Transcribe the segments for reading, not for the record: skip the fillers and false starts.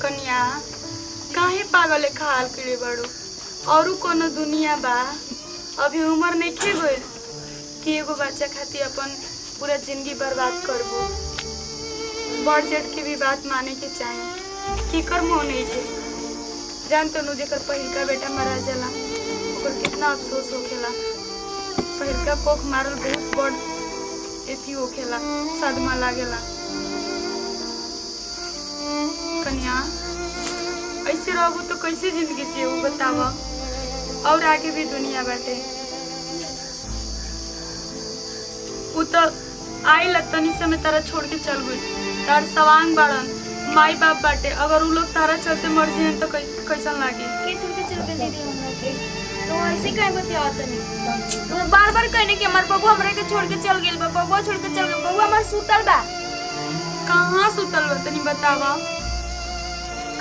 कन्या काहे पागल खाल के बड़ो और कोनो दुनिया बा। अभी उम्र नहीं खे गइल कि एगो बच्चा खातिर अपन पूरा जिंदगी बर्बाद करबो। बड़ जेठ के भी बात माने के चाहिए कि कर मोह नहीं थे। जान तो जेकर पहिलका बेटा मरा जाला ओकर कितना अफसोस होखेला। पहिलका कोख मारल बहुत बड़ एथी होखेला, सदमा लागेला। कन्या ऐसे रहबो तो कैसे जिंदगी जियो बतावा। और आगे भी दुनिया बाटे। उ तो आई तनी समय तारा छोड़ के चल गई। तार सवांग बाड़न, माई बाप बाटे। अगर उ लोग तारा चलते मर जाए तो कैसन लागी? के छोड़ के चल गई दीदी हमरा के? तो ऐसे काहे बतिया तनी? तो बार-बार कहने कि हमर बबुआ हमरा के छोड़ के चल गेल बा, बबुआ छोड़ के चल गेल। बबुआ हमर सुतल बा। कहाँ सुतल बा तनी बतावा।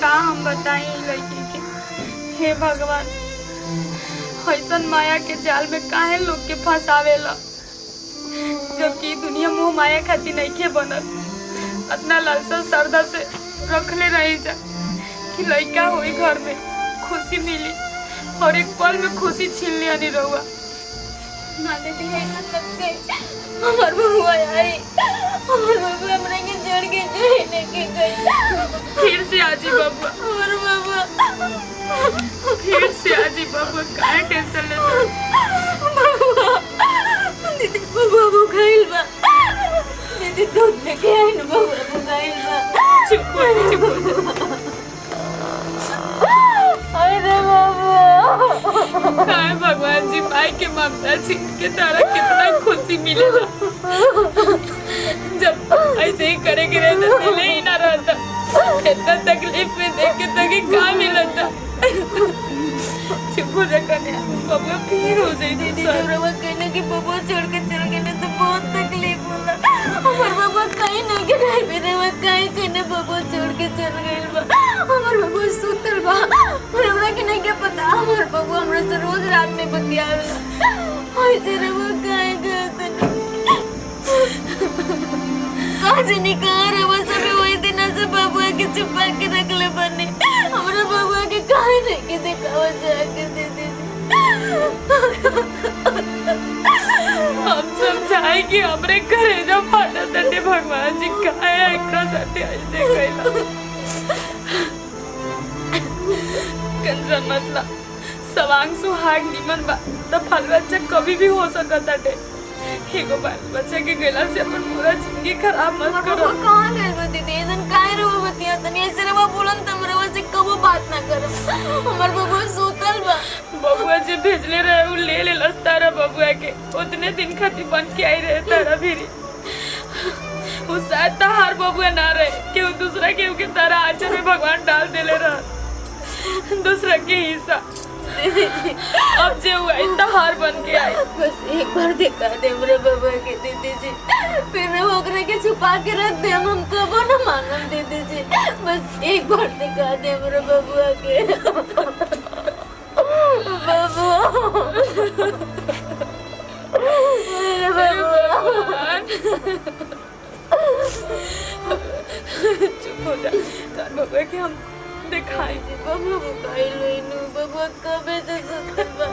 का हम बताई लड़की के? हे भगवान, ऐसन माया के जाल में काहे लोग के फंसावेला, जबकि दुनिया मोह माया खातिर नहीं के बनल। इतना लालसा श्रद्धा से रखले रही जा कि लड़का हुई घर में खुशी मिली और एक पल में खुशी छीन लिया नहीं रहुआ। ना दीदी है ना तक के हमर बबुआ आई, हमर बबुआ हमरा के जड़ के लेने के गई। फिर से आजी बबुआ, हमर बबुआ फिर से आजी बबुआ। काहे टेंशन लेते? दीदी बबुआ भुखाइल बा। दीदी दूध लेके आई ना, बबुआ भुखाइल बा। चुप हो। अरे बबुआ काय भगवान जी माई के ममता छीन के तारा कितना खुशी मिलेगा। जब ऐसे ही करे के रहता दिल ही ना रहता। इतना तकलीफ में देख के तक का मिलता। चुप हो जा कन्या, बबुआ फिर हो जाए। दीदी जब रवा कहने की बबुआ छोड़ के चल गए तो बहुत तकलीफ होला। हमर बबुआ कहीं नहीं के नहीं भी रवा कहीं कहने बबुआ छोड़ के चल गए बा। हमर बबुआ सुतल बा। हमरा के नहीं के पता। हमर बबुआ हमरा से रोज रात में बतियावेला। ऐसे रवा काहे कहत आज निकाल रवा सब वही दिन से बबुआ के छुपा के रखले बने। हमरा बबुआ के काहे नहीं के दिखावा जाके दीदी। हम समझाए कि हमरे करेजा फाटा तटे। भगवान जी काहे एकरा साथे ऐसे कइला? कंजर मतलब सवांग सुहाग निमन बा तो फल बच्चा कभी भी हो सकता है। एगो बाल बच्चा के गला से अपन पूरा जिंदगी खराब मत करो। कहाँ गए बा दीदी? ऐसन काहे रवा बतिया तनी? ऐसे रवा बोलन त हमरा से कबो बात ना करब। हमर बबुआ सुतल बा। बबुआ जे भेजले रहे उ ले लेलस तारा बबुआ के। उतने दिन खातिर बन के आई रहे तारा भिरी। उ शायद तहार बबुआ ना रहे, केहू दूसरा केहू के तारा आंचल में भगवान डाल देले रह। दूसरा के हिस्सा अब जे हुआ तहार बन के आई। बस एक बार दिखा दे हमरे बबुआ के दीदी जी। फिर ओकरे के छुपा के रख दे। हम कबो ना मांगम दीदी जी। बस एक बार दिखा दे हमरे बबुआ के। बबुआ मेरे बबुआ। चुप हो जा। तार बबुआ के हम दिखाई। बबुआ भुखाइल होइनु। बबुआ कबे से सुतल बा?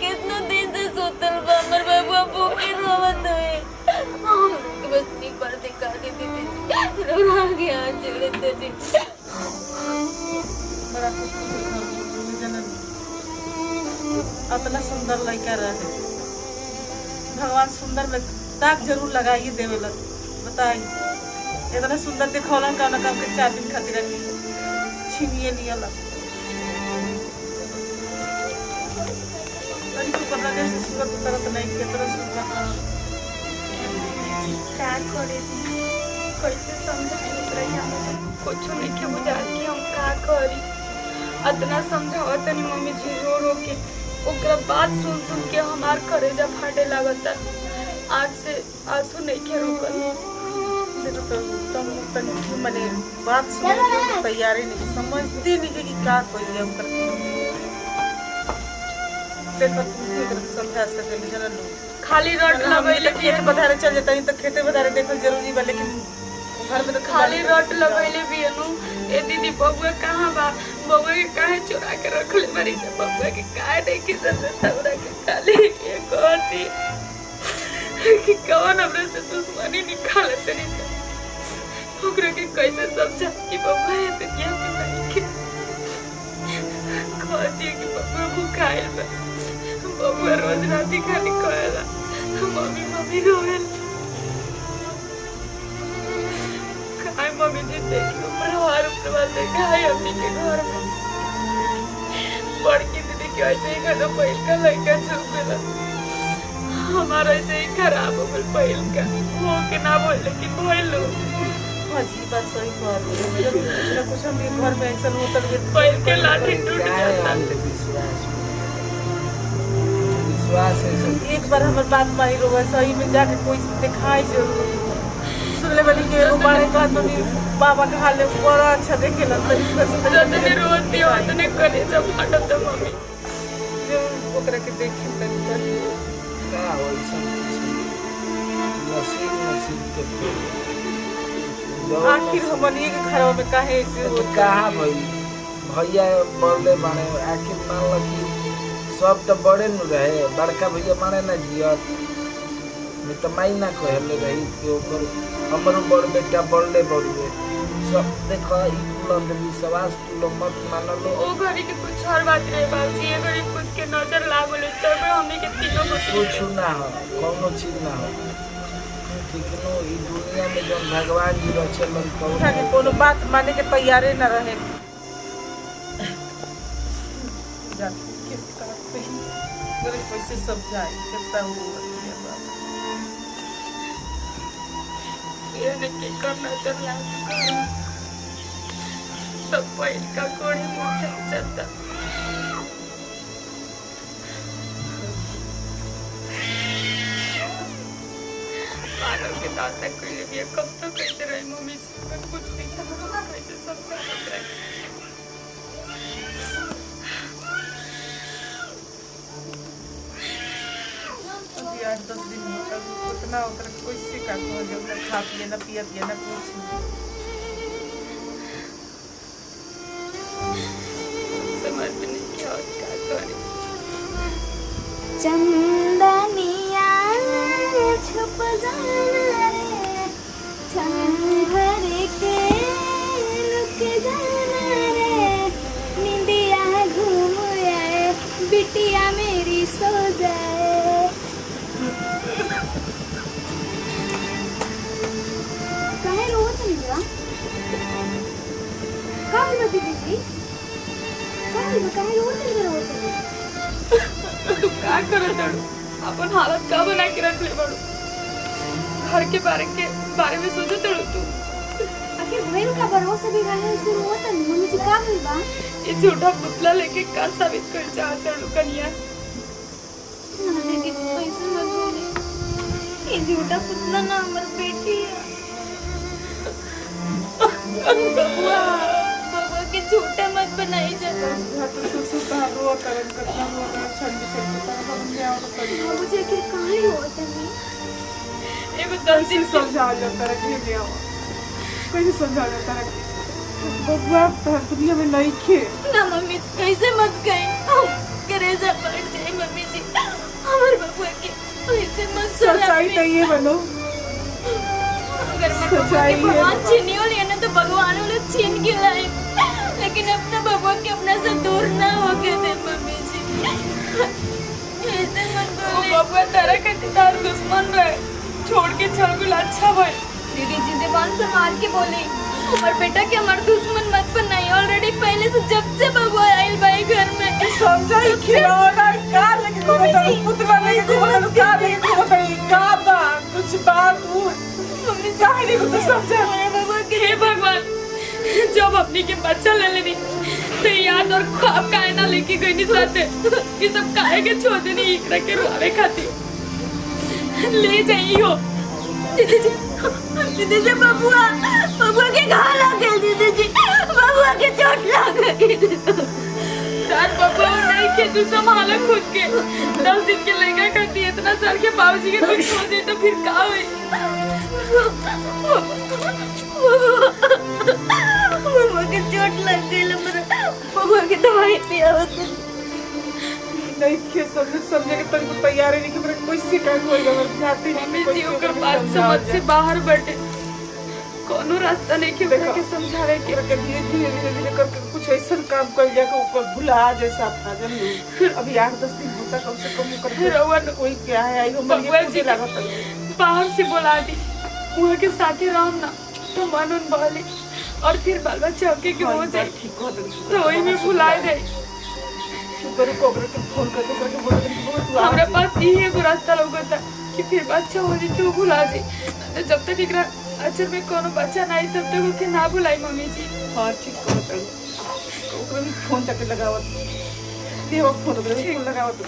कितना दिन से सुतल बा? हमर बबुआ भूखे रोवत होए। हमके बस एक बार दिखा दे दीदी जी। रोना के आ चले दीदी। बड़ा इतना सुंदर लड़का रहे। भगवान सुंदर में दाग जरूर लगाइए देवेला। बताई इतना सुंदर दिखौलन का काम के 4 दिन खातिर छीनिए लियला। अरे तो पता नहीं से सूरत तरत नहीं के तरह सुंदर क्या करे दी? कैसे समझाई ओकरा कि हम कुछ नहीं के बुझा कि हम का करी। इतना समझावा तनी मम्मी जी रो रो के। ओकरा बात सुन सुन के हमार करेजा फाटे लागता। आँख से आंसू नहीं के रुकल। तुम तनी मने बात सुनने की तैयारी नहीं, समझती नहीं कि क्या करिए हम करके। देखो तुम एक समझा सके जरा लो। खाली रट लगैले खेत बधारे चल जाता नहीं तो खेते बधारे देखल जरूरी बा, लेकिन घर में तो खाली रट लगैले भी है नु ए दीदी बबुआ कहाँ बा? बबुआ के काहे चुरा के रख ले मारी जा? बबुआ के काहे नहीं की हमरा के खाली के कहती कि कौन हमरा से दुश्मनी निकाल तनी जा। ओकरा के कैसे समझा कि बबुआ है दुनिया में नहीं के? कहती कि बबुआ भूखाइल बा। बबुआ रोज राती खाली कहेला मम्मी मम्मी रोवेल। काय मम्मी जी देखियो परिवार परिवार देखा है अपनी के घर में बड़की दीदी के ऐसे ही खाना पहिल का लड़का छूट गया। हमारा ऐसे ही खराब हो गल पहिल का वो के ना बोल लेकिन बोलो हाजी बात सही बात है। कुछ हम एक घर में ऐसा होता है पहिल के लाठी टूट जाता। विश्वास है सब। एक बार हमर बात माही रोवा सही में जाके कोई दिखाई जरूर सुनले वाली के एगो बड़े बात मम्मी बाबा के हाल में बड़ा अच्छा देखेला तरीका से जतने रोती हो उतने करे जब फटत मम्मी ओकरा के देखी तनी पर का होई सब नसीब के आखिर हमनी के घर में काहे ऐसे तो होता कहाँ भाई भैया बड़े बने आखिर मान लो कि सब तो बड़े न रहे बड़का भैया माने ना जियत मैं तो माई ना कहले रही कि ओकर हमरो बड़ बेटा बड़ले बड़े सब देखो ई कुल विश्वास तुलो मत मानलो। ओ घड़ी के कुछ और बात रहे बाबूजी ये घड़ी कुछ के नजर लागल तब हमनी के तीनों कुछ ना हो कोनो चीज ना हो ठीक नो ई दुनिया में जब भगवान जी रचलन उठा के कोनो बात माने के तैयारे न रहे जा मेरे पैसे सब जाए कितना हुआ ये नहीं करना चला सब पहिल का कोड़ी मुझे चलता मानव के दांत तक के लिए कब तक कहते रहे मम्मी जी मैं कुछ नहीं करना कैसे सब करते रहे। अभी 8-10 दिन होता उतना ओकरा कोई से का हो जब ना खा पिए ना पिए ना कुछ समझ में नहीं क्या करें। चंदनिया छुप जाना रे छन भर के लुक जाना रे निंदिया घूम आए बिटिया मेरी सो जाए। काहे रोत नहीं बा? काहे बती दीदी? काहे रोत नहीं रोत? तू क्या करे तड़ू अपन हालत का बना के रख ले बड़ू घर के बारे में सोचे तड़ू तू आखिर भइल का भरोसा भी गाले से रोत नहीं मम्मी जी का भइल बा? ये झूठा पुतला लेके का साबित कर चाहत तड़ू कन्या नाने के पैसे मत बोले ये झूठा पुतला ना हमर बेटी है। बाबा के झूठा मत बनाई जा। तो सुसु का रो करन करना हो अगर ठंडी से पता हम ले आओ तो मुझे आखिर काहे होत नहीं? ये बता कैसे समझा जाता है कि ले आओ कैसे समझा जाता है बबुआ दुनिया में नहीं खे ना मम्मी कैसे मत गए हम करेजा पड़ जाए मम्मी जी हमारे बबुआ के ऐसे मत सच्चाई तो ये बनो अगर मैं बबुआ के भगवान छीनियो लिया ना तो भगवान उन्हें छीन के लाए लेकिन अपना बबुआ के अपना से दूर ना हो गए थे मम्मी जी ऐसे मत वो बोले। बबुआ तारा के तार दुश्मन रहे छोड़ के चल गुल अच्छा भाई दीदी जी जबान संभाल के बोले और बेटा के हमारे दुश्मन मत बनाई ऑलरेडी पहले से जब से बबुआ आइल भाई घर में समझा ही खिलौना का लेके घूमता पुतला लेके घूमता का लेके घूमता का बा कुछ बात हो मम्मी कहानी को तो समझा हमारे बबुआ के हे भगवान जब अपनी के बच्चा ले लेनी तो याद और ख्वाब काहे ना लेके गई नहीं साथे ये सब काहे के छोड़ देनी इकरा के रुआवे खाती ले जाइयो दीदी जी बबुआ के घाव लग गए दीदी जी बबुआ के चोट लग गई यार बबुआ नहीं के तू संभाल खुद के 10 दिन के लड़का करती है इतना साल के बाबूजी के कुछ हो जाए तो फिर क्या होए बबुआ के चोट लग गई हमरा बबुआ के दवाई पियावत नहीं के समझे के तक तैयार नहीं कि मेरे कोई शिकायत होएगा अगर जाती मम्मी जी ओकर बात समझ से बाहर बैठे कोनो रास्ता नहीं के ओकरा के समझावे के धीरे धीरे धीरे धीरे करके कुछ ऐसा काम कर जाके ऊपर भुला जैसा था जल्दी अभी 8-10 दिन होता कम से कम कर रउआ कोई क्या है आई हम बबुआ जी ये लागत है बाहर से बुला दी वहाँ के साथे रहो ना तो मन उन बहले और फिर बाल बच्चा के हो जाए ठीक हो तो वही में भुला जाए शुक्र को के फोन करके बोल तू हमारे पास यही एगो रास्ता लौकता कि फिर बच्चा हो जाए तो भुला जाए तो जब तक एकरा अचर में कोनो बच्चा नहीं तब तक ओके ना बुलाई मम्मी जी। हां ठीक करत है ओकरा फोन तक लगावत देव फोन लगावत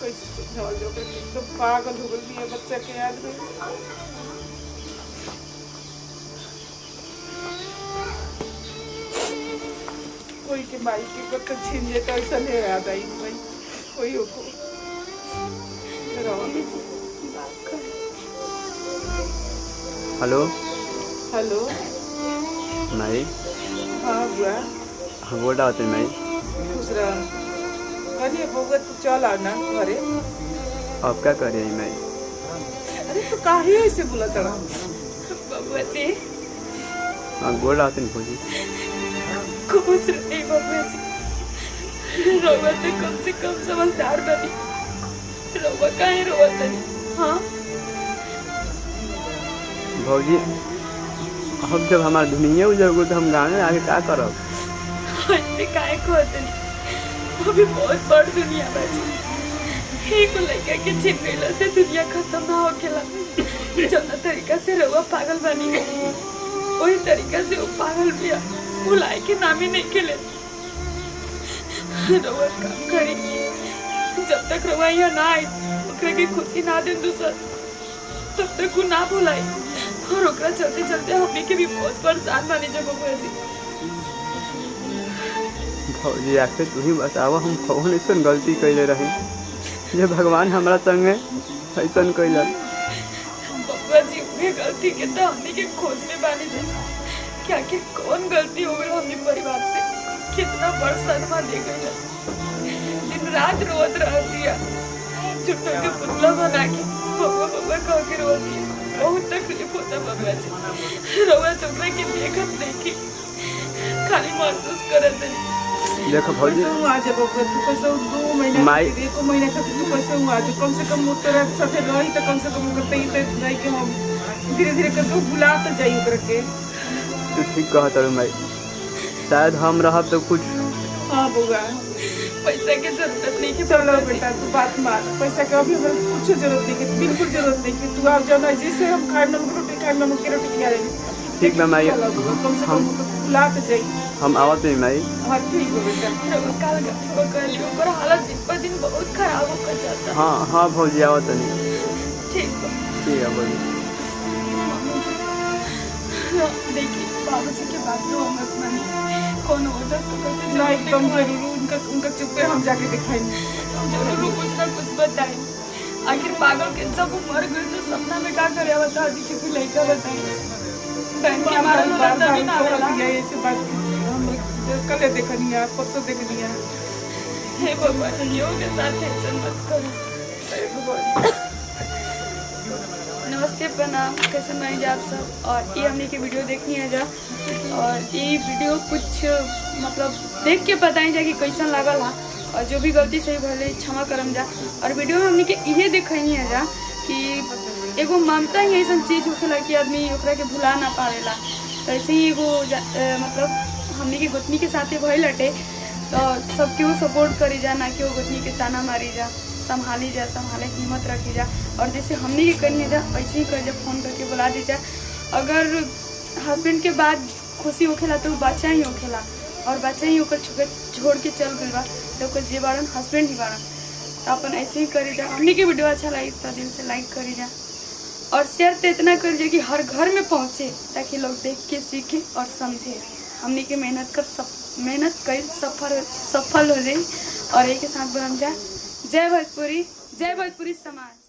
कैसे समझावल जो के एकदम पागल हो गई है बच्चा के याद में कोई के माई के बच्चा छीन ले तो ऐसा नहीं याद आई भाई कोई को हेलो हेलो माई हाँ बुआ हाँ बोल रहा होते माई खुश रह करिए बउआ तू चल आ ना घरे अब क्या कर रही है माई अरे तू काहे ऐसे बोला तड़ा बबुआ जी हाँ बोल रहा होते भोजी खुश रहे बबुआ जी रउआ तो कम से कम समझदार बनी रउआ काहे रोवत नहीं हाँ भौजी अब जब हमारा दुनिया उजड़ गई तो हम गाँव में आके क्या करब ऐसे काहे खोत नहीं अभी बहुत बड़ दुनिया बची एक लड़का के छिप गईला से दुनिया खत्म ना होखेला जौना तरीका से रउआ पागल बनी वही तरीका से वो पागल भी भुलाए के नाम ही नहीं खेले रउआ काम करी जब तक रउआ यहाँ ना आई ओकरा के खुशी ना दे दूसर तब तक वो ना भुलाई और ओकरा चलते चलते हमने के भी बहुत परेशान बने जब बबुआ जी। भौजी आखिर तू ही बताओ हम कौन ऐसा गलती कैले रही जे भगवान हमारा संगे ऐसा कैलन बबुआ जी वे गलती के तो हमने के खोज में बानी थे क्या कि कौन गलती हो गई हमने परिवार से कितना बड़ सदमा दे गई दिन रात रोत रह दिया झूठों के पुतला बना के बबुआ बबुआ कह के रो दिया बहुत तकलीफ होता बबुआ जी रोवा टुकड़ा के देखत नहीं की खाली महसूस करत नहीं देखो भौजी कैसे हुआ जब तू कैसे 2 महीने माई- खातिर, 1 महीने खातिर तू कैसे हुआ जो कम से कम तेरा साथे रही तो कम से कम करते ही तो नहीं कि हम धीरे धीरे करके भुला तो जाई ओकरा के तू ठीक कह तारू माई शायद हम रहब तो कुछ हां बउआ पैसा के जरूरत नहीं कि चलो बेटा तू बात मान पैसा के अभी हमें कुछ जरूरत नहीं कि बिल्कुल जरूरत नहीं कि तू आप जाओ ना जैसे हम खाए नमक रोटी खाए नमक की रोटी खिला रहे ठीक बा माई चलो बउआ, कम से कम भुला तो जाई हम आवत नहीं माई हाँ ठीक है बेटा रोवा काल का कहली ऊपर हालत दिन पर दिन बहुत खराब होकर जाता हाँ हाँ भौजी आवत नहीं ठीक बा ठीक है भौजी देखिए बाबूजी के बात तो मत मानी कौन वजह से कैसे ना एकदम जरूर उनका चुप्पे हम जाके दिखाएंगे जरूर कुछ ना कुछ बताए आखिर पागल के जब वो मर गए तो सपना में क्या करे बता दी कि फिर लड़का बताए बहन के हमारा बार लड़का भी ना आवेला ऐसे बात हम कल देखनी है परसों देखनी है हे भगवान योग के साथ टेंशन मत करो नमस्ते प्रणाम कैसे मैं आप सब और ये हमने की वीडियो देखनी है जा और ये वीडियो कुछ मतलब देख के बताएं जा कि कैसा लागल है और जो भी गलती सही भले क्षमा करम जा और वीडियो में हमने के ये देखनी है जा कि एगो ममता ही ऐसा चीज होखेला कि आदमी ओकरा के भुला ना पावेला तो ऐसे ही एगो मतलब हमने के गोतनी के साथे भइल लटे तो सबके वो सपोर्ट करी जा ना कि वो गोतनी के ताना मारी जा संभाली जा संभाले हिम्मत रखी जा और जैसे हमने ही करनी जा वैसे ही कर जा फोन करके बुला दी जा अगर हस्बैंड के बाद खुशी होखेला तो बच्चा ही होखेला और बच्चा ही होकर छोड़ के चल गई बा तो ओकर जे बारन हस्बैंड ही बारन तो अपन ऐसे ही करी जा हमने की वीडियो अच्छा लगी तो दिल से लाइक करी जा और शेयर तो इतना कर जा कि हर घर में पहुँचे ताकि लोग देख के सीखे और समझे हमने की मेहनत कर सफल हो जाए और एक के साथ बन जा जय भोजपुरी समाज।